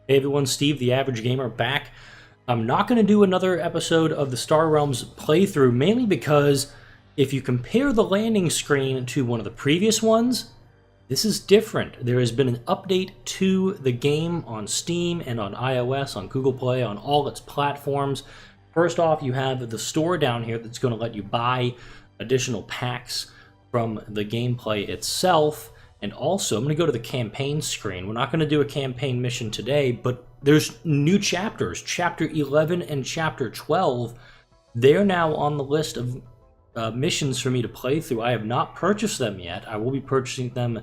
Hey everyone, Steve, the Average Gamer, back. I'm not going to do another episode of the Star Realms playthrough, mainly because if you compare the landing screen to one of the previous ones, this is different. There has been an update to the game on Steam and on iOS, on Google Play, on all its platforms. First off, you have the store down here that's going to let you buy additional packs from the gameplay itself. And also, I'm going to go to the campaign screen. We're not going to do a campaign mission today, but there's new chapters. Chapter 11 and Chapter 12, they're now on the list of missions for me to play through. I have not purchased them yet. I will be purchasing them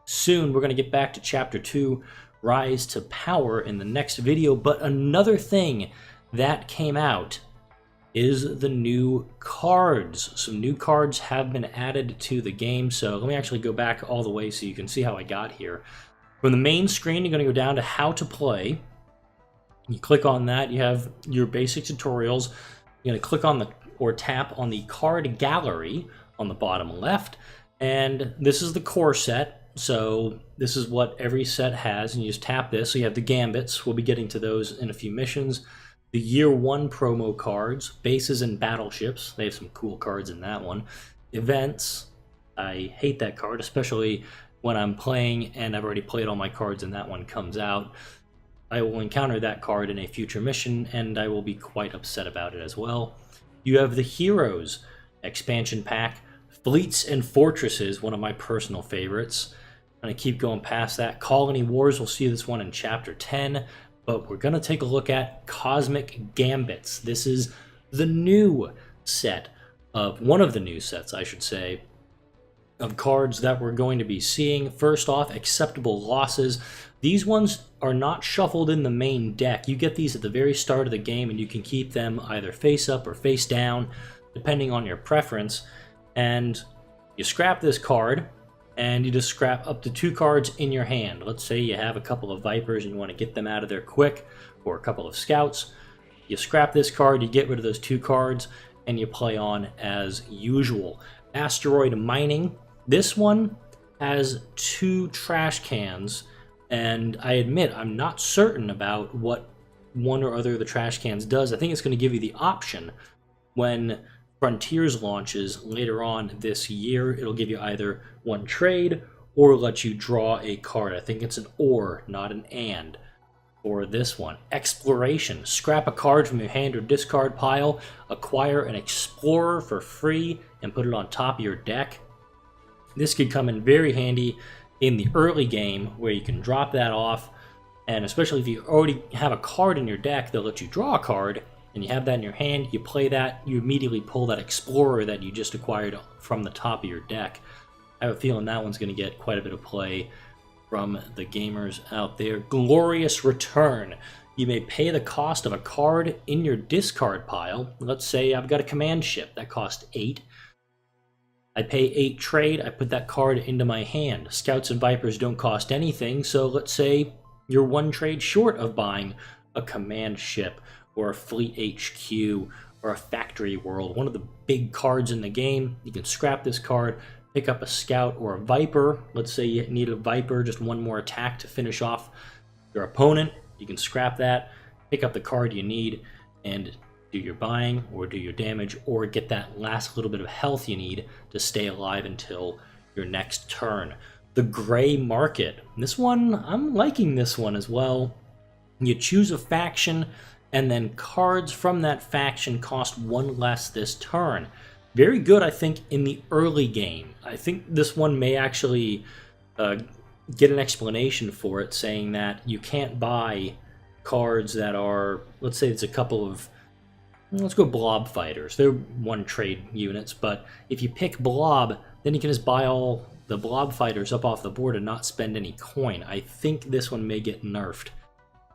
soon. We're going to get back to Chapter 2, Rise to Power, in the next video. But another thing that came out is the new cards. Some new cards have been added to the game, so let me actually go back all the way so you can see how I got here. From the main screen, you're going to go down to How to Play. You click on that, you have your basic tutorials. You're going to click on or tap on the card gallery on the bottom left, and this is the core set. So this is what every set has, and you just tap this. So you have the Gambits. We'll be getting to those in a few missions. The Year 1 promo cards, bases and battleships. They have some cool cards in that one. Events. I hate that card, especially when I'm playing and I've already played all my cards and that one comes out. I will encounter that card in a future mission and I will be quite upset about it as well. You have the Heroes expansion pack. Fleets and Fortresses, one of my personal favorites. I'm going to keep going past that. Colony Wars, we'll see this one in Chapter 10. But we're going to take a look at Cosmic Gambits. This is the new set of, one of the new sets, I should say, of cards that we're going to be seeing. First off, Acceptable Losses. These ones are not shuffled in the main deck. You get these at the very start of the game, and you can keep them either face up or face down, depending on your preference. And you scrap this card, and you just scrap up to 2 cards in your hand. Let's say you have a couple of Vipers and you want to get them out of there quick, or a couple of Scouts. You scrap this card, you get rid of those 2 cards, and you play on as usual. Asteroid Mining. This one has 2 trash cans, and I admit I'm not certain about what one or other of the trash cans does. I think it's going to give you the option when Frontiers launches later on this year. It'll give you either 1 trade or let you draw a card. I think it's an or, not an and, for this one. Exploration. Scrap a card from your hand or discard pile, acquire an Explorer for free, and put it on top of your deck. This could come in very handy in the early game where you can drop that off, and especially if you already have a card in your deck, they'll let you draw a card, and you have that in your hand, you play that, you immediately pull that Explorer that you just acquired from the top of your deck. I have a feeling that one's going to get quite a bit of play from the gamers out there. Glorious Return. You may pay the cost of a card in your discard pile. Let's say I've got a command ship that costs 8. I pay 8 trade, I put that card into my hand. Scouts and Vipers don't cost anything, so let's say you're 1 trade short of buying a command ship, or a Fleet HQ, or a Factory World, one of the big cards in the game. You can scrap this card, pick up a Scout or a Viper. Let's say you need a Viper, just 1 more attack to finish off your opponent. You can scrap that, pick up the card you need, and do your buying, or do your damage, or get that last little bit of health you need to stay alive until your next turn. The Gray Market. This one, I'm liking this one as well. You choose a faction, and then cards from that faction cost 1 less this turn. Very good, I think, in the early game. I think this one may actually get an explanation for it, saying that you can't buy cards that are, let's say it's a couple of, let's go Blob Fighters. They're 1 trade units, but if you pick Blob, then you can just buy all the Blob Fighters up off the board and not spend any coin. I think this one may get nerfed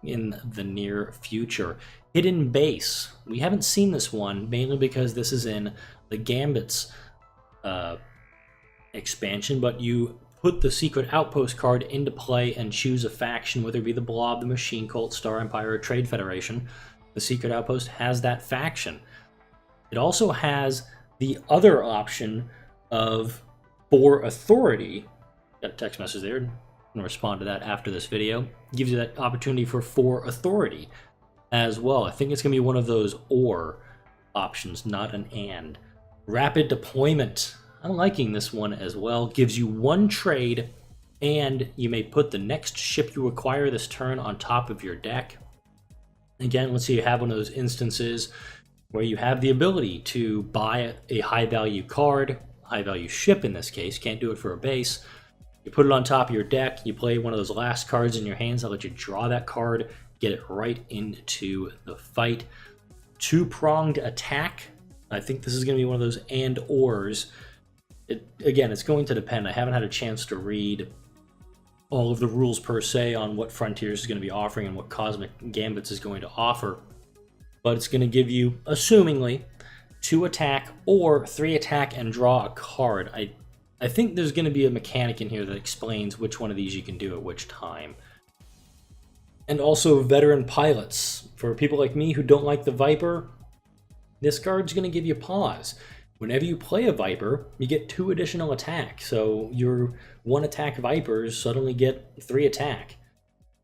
in the near future. Hidden Base. We haven't seen this one, mainly because this is in the Gambits expansion, but you put the Secret Outpost card into play and choose a faction, whether it be the Blob, the Machine Cult, Star Empire, or Trade Federation. The Secret Outpost has that faction. It also has the other option of, for authority, got a text message there, going to respond to that after this video. Gives you that opportunity for 4 authority as well. I think it's going to be one of those or options, not an and. Rapid deployment. I'm liking this one as well. Gives you 1 trade, and you may put the next ship you acquire this turn on top of your deck. Again, let's say you have one of those instances where you have the ability to buy a high value card, high value ship in this case, can't do it for a base. You put it on top of your deck, you play one of those last cards in your hands that let you draw that card, get it right into the fight. 2-pronged attack. I think this is going to be one of those and ors. Again, it's going to depend. I haven't had a chance to read all of the rules per se on what Frontiers is going to be offering and what Cosmic Gambits is going to offer. But it's going to give you, assumingly, 2 attack or 3 attack and draw a card. I think there's going to be a mechanic in here that explains which one of these you can do at which time. And also veteran pilots. For people like me who don't like the Viper, this card's going to give you pause. Whenever you play a Viper, you get 2 additional attack. So your 1 attack Vipers suddenly get 3 attack.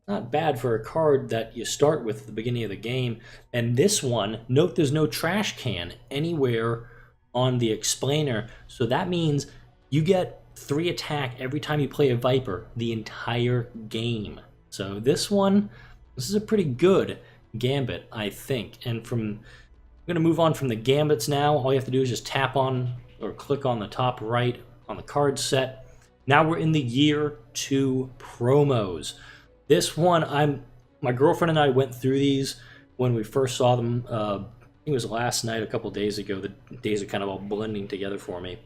Not bad for a card that you start with at the beginning of the game. And this one, note there's no trash can anywhere on the explainer. So that means you get 3 attack every time you play a Viper the entire game. So this is a pretty good Gambit, I think. And I'm going to move on from the Gambits now. All you have to do is just tap on or click on the top right on the card set. Now we're in the Year 2 promos. This one, my girlfriend and I went through these when we first saw them. I think it was last night, a couple days ago. The days are kind of all blending together for me.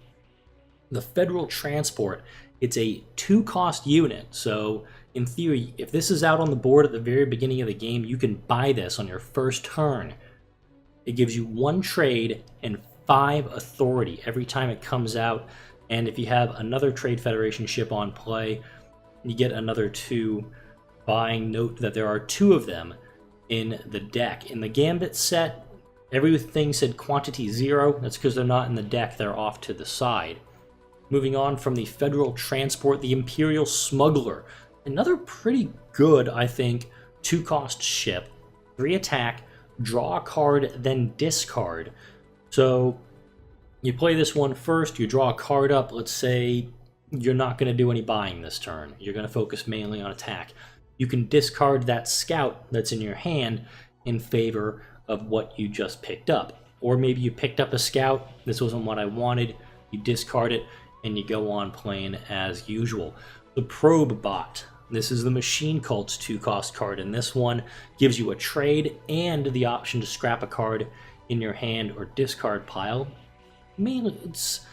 The Federal Transport, it's a 2-cost unit. So in theory, if this is out on the board at the very beginning of the game, you can buy this on your first turn. It gives you 1 trade and 5 authority every time it comes out. And if you have another Trade Federation ship on play, you get another 2 buying. Note that there are 2 of them in the deck. In the Gambit set, everything said quantity 0. That's because they're not in the deck, they're off to the side. Moving on from the Federal Transport, the Imperial Smuggler. Another pretty good, I think, 2-cost ship. 3 attack, draw a card, then discard. So you play this one first, you draw a card up. Let's say you're not going to do any buying this turn. You're going to focus mainly on attack. You can discard that scout that's in your hand in favor of what you just picked up. Or maybe you picked up a scout, this wasn't what I wanted, you discard it, and you go on playing as usual. The Probe Bot. This is the Machine Cult's 2-cost card, and this one gives you a trade and the option to scrap a card in your hand or discard pile. Mainly, it's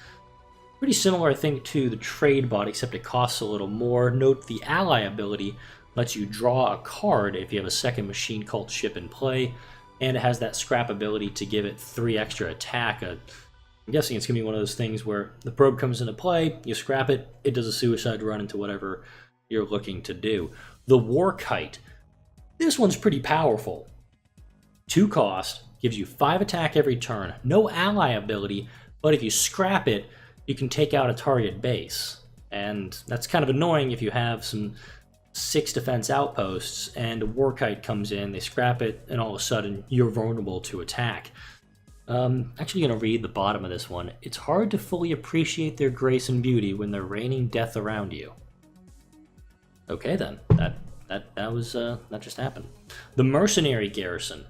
pretty similar, I think, to the Trade Bot, except it costs a little more. Note the Ally ability lets you draw a card if you have a second Machine Cult ship in play, and it has that scrap ability to give it 3 extra attack. I'm guessing it's going to be one of those things where the probe comes into play, you scrap it, it does a suicide run into whatever you're looking to do. The War Kite. This one's pretty powerful. 2 cost, gives you 5 attack every turn, no ally ability, but if you scrap it, you can take out a target base. And that's kind of annoying if you have some 6 defense outposts and a War Kite comes in, they scrap it, and all of a sudden you're vulnerable to attack. Actually going to read the bottom of this one. It's hard to fully appreciate their grace and beauty when they're raining death around you. Okay then, that just happened. The Mercenary Garrison.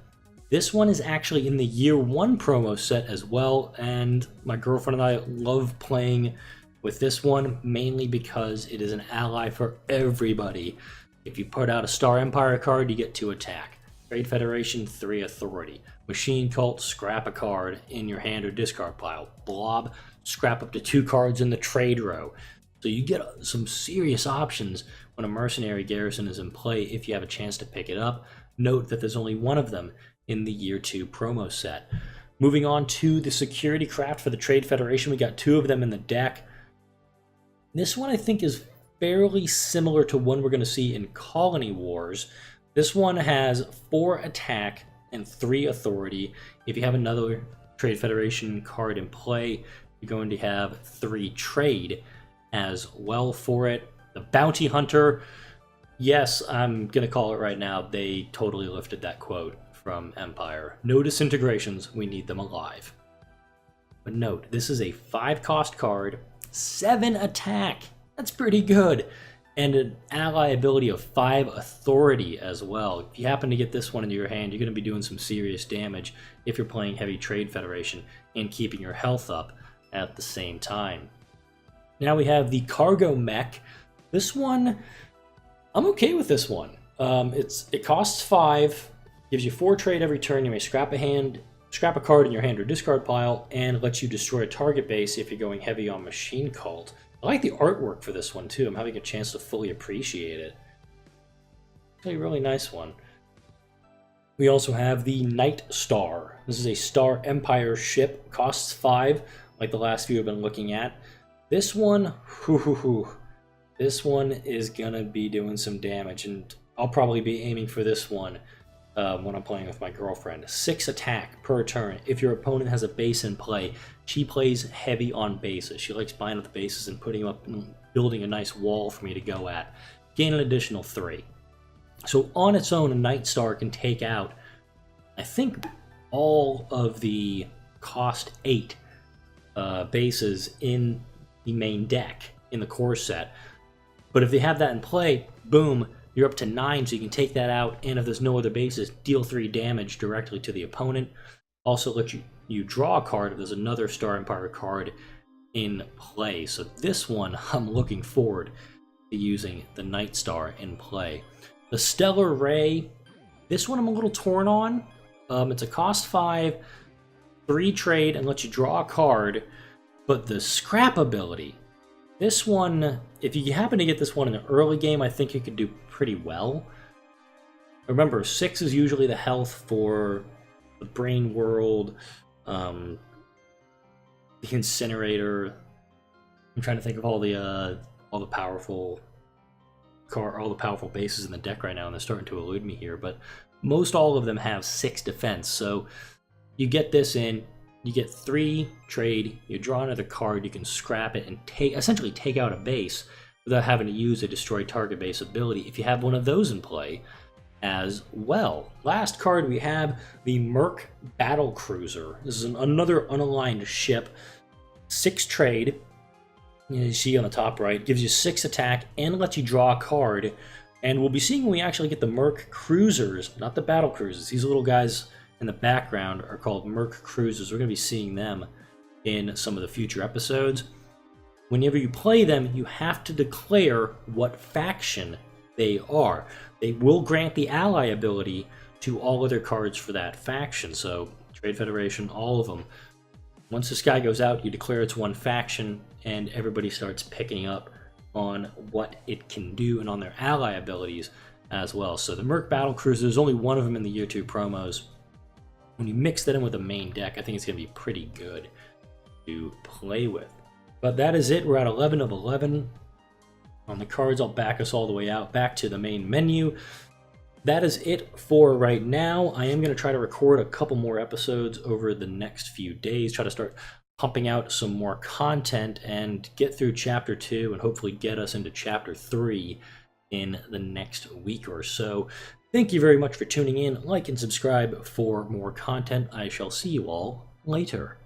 This one is actually in the Year 1 promo set as well, and my girlfriend and I love playing with this one, mainly because it is an ally for everybody. If you put out a Star Empire card, you get 2 attack. Trade Federation, 3 authority. Machine Cult, scrap a card in your hand or discard pile. Blob, scrap up to 2 cards in the trade row. So you get some serious options when a Mercenary Garrison is in play if you have a chance to pick it up. Note that there's only 1 of them in the Year 2 promo set. Moving on to the Security Craft for the Trade Federation, we got 2 of them in the deck. This one I think is fairly similar to one we're going to see in Colony Wars. This one has 4 attack and 3 authority. If you have another Trade Federation card in play, you're going to have 3 trade as well for it. The Bounty Hunter, yes, I'm going to call it right now. They totally lifted that quote from Empire. No disintegrations, we need them alive. But note, this is a 5-cost card, 7 attack. That's pretty good. And an ally ability of 5 authority as well. If you happen to get this one into your hand, you're going to be doing some serious damage if you're playing Heavy Trade Federation and keeping your health up at the same time. Now we have the Cargo Mech. This one, I'm okay with this one. It costs 5, gives you 4 trade every turn. You may scrap a card in your hand or discard pile, and lets you destroy a target base if you're going heavy on Machine Cult. I like the artwork for this one too. I'm having a chance to fully appreciate it. It's a really nice one. We also have the Night Star. This is a Star Empire ship, costs 5, like the last few I've been looking at. This one, this one is gonna be doing some damage, and I'll probably be aiming for this one when I'm playing with my girlfriend. 6 attack per turn. If your opponent has a base in play, she plays heavy on bases. She likes buying up the bases and putting them up and building a nice wall for me to go at. Gain an additional 3. So on its own, a Night Star can take out, I think, all of the cost 8 bases in the main deck in the core set. But if they have that in play, boom, you're up to 9, so you can take that out, and if there's no other bases, deal 3 damage directly to the opponent. Also let you draw a card if there's another Star Empire card in play. So this one, I'm looking forward to using the Night Star in play. The Stellar Ray, this one I'm a little torn on. It's a cost 5, 3 trade, and lets you draw a card, but the scrap ability, this one, if you happen to get this one in the early game, I think you could do pretty well. Remember, 6 is usually the health for the Brain World, the Incinerator. I'm trying to think of all the powerful bases in the deck right now, and they're starting to elude me here. But most all of them have 6 defense, so you get this in. You get 3 trade, you draw another card, you can scrap it and essentially take out a base without having to use a destroy target base ability if you have one of those in play as well. Last card we have the Merc Battle Cruiser. This is another unaligned ship, 6 trade. You see on the top right, gives you 6 attack and lets you draw a card. And we'll be seeing when we actually get the Merc Cruisers, not the Battle Cruisers. These little guys in the background are called Merc Cruisers. We're going to be seeing them in some of the future episodes. Whenever you play them, you have to declare what faction they are. They will grant the ally ability to all other cards for that faction. So Trade Federation, all of them. Once this guy goes out, you declare it's one faction, and everybody starts picking up on what it can do and on their ally abilities as well. So the Merc Battle Cruiser, there's only one of them in the year 2 promos. When you mix that in with the main deck, I think it's going to be pretty good to play with. But that is it. We're at 11 of 11 on the cards. I'll back us all the way out back to the main menu. That is it for right now. I am going to try to record a couple more episodes over the next few days, try to start pumping out some more content and get through Chapter 2 and hopefully get us into Chapter 3 in the next week or so. Thank you very much for tuning in. Like and subscribe for more content. I shall see you all later.